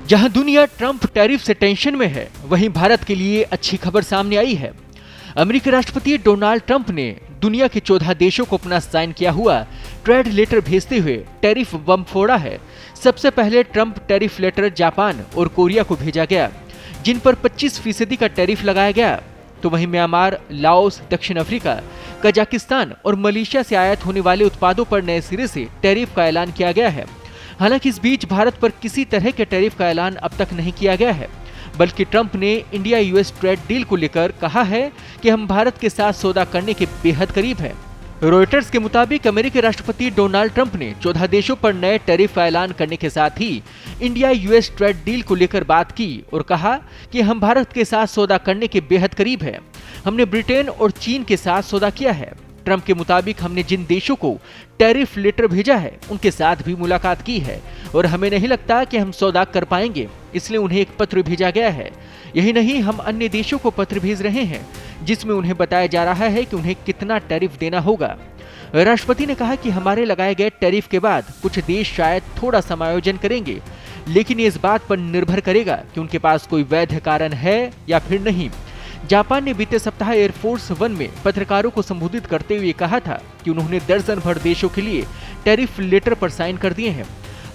जहां दुनिया Trump tariff से टेंशन में है, वहीं भारत के लिए अच्छी खबर सामने आई है। अमेरिकी राष्ट्रपति डोनाल्ड ट्रंप ने दुनिया के 14 देशों को अपना साइन किया हुआ ट्रेड लेटर भेजते हुए टैरिफ बम फोड़ा है। सबसे पहले ट्रंप टैरिफ लेटर जापान और कोरिया को भेजा गया, जिन पर 25% का टैरिफ लगाया गया। तो वहीं म्यांमार, लाओस, दक्षिण अफ्रीका, कजाकिस्तान और मलेशिया से आयात होने वाले उत्पादों पर नए सिरे से टैरिफ का ऐलान किया गया है। हालांकि इस बीच भारत पर किसी तरह के टैरिफ का ऐलान अब तक नहीं किया गया है, बल्कि ट्रंप ने इंडिया यूएस ट्रेड डील को लेकर कहा है कि हम भारत के साथ सौदा करने के बेहद करीब हैं। रॉयटर्स के मुताबिक अमेरिकी राष्ट्रपति डोनाल्ड ट्रंप ने 14 देशों पर नए टैरिफ का ऐलान करने के साथ ही इंडिया यूएस ट्रेड डील को लेकर बात की और कहा कि हम भारत के साथ सौदा करने के बेहद करीब हैं। हमने ब्रिटेन और चीन के साथ सौदा किया है। ट्रंप के मुताबिक हमने जिन देशों को टैरिफ लेटर भेजा है उनके साथ भी मुलाकात की है और हमें नहीं लगता कि हम सौदा कर पाएंगे, इसलिए उन्हें एक पत्र भेजा गया है। यही नहीं, हम अन्य देशों को पत्र भेज रहे हैं जिसमें उन्हें बताया जा रहा है कि उन्हें कितना टैरिफ देना होगा। राष्ट्रपति ने कहा कि हमारे लगाए गए टैरिफ के बाद कुछ देश शायद थोड़ा समायोजन करेंगे, लेकिन ये इस बात पर निर्भर करेगा कि उनके पास कोई वैध कारण है या फिर नहीं। जापान ने बीते सप्ताह एयरफोर्स 1 में पत्रकारों को संबोधित करते हुए कहा था कि उन्होंने दर्जन भर देशों के लिए टैरिफ लेटर पर साइन कर दिए हैं।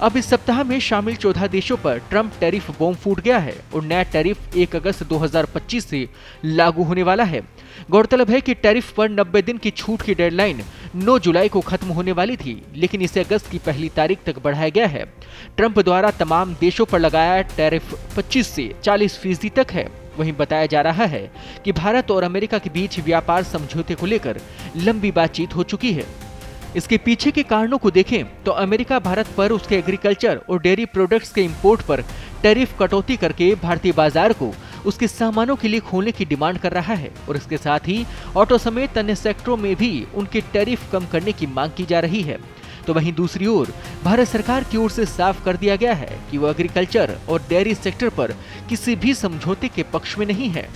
अब इस सप्ताह में शामिल 14 देशों पर ट्रंप टैरिफ बॉम्ब फूट गया है और नया टैरिफ 1 अगस्त 2025 से लागू होने वाला है। गौरतलब है कि टैरिफ पर 90 दिन की छूट की डेडलाइन 9 जुलाई को खत्म होने वाली थी, लेकिन इसे अगस्त की पहली तारीख तक बढ़ाया गया है। ट्रंप द्वारा तमाम देशों पर लगाया टैरिफ 25 से 40% तक है। वहीं बताया जा रहा है कि भारत और अमेरिका के बीच व्यापार समझौते को लेकर लंबी बातचीत हो चुकी है। इसके पीछे के कारणों को देखें तो अमेरिका भारत पर उसके एग्रीकल्चर और डेयरी प्रोडक्ट्स के इंपोर्ट पर टैरिफ कटौती करके भारतीय बाजार को उसके सामानों के लिए खोलने की डिमांड कर रहा है और इसके साथ ही ऑटो समेत अन्य सेक्टरों में भी उनके टैरिफ कम करने की मांग की जा रही है। तो वहीं दूसरी ओर भारत सरकार की ओर से साफ कर दिया गया है कि वो एग्रीकल्चर और डेयरी सेक्टर पर किसी भी समझौते के पक्ष में नहीं है।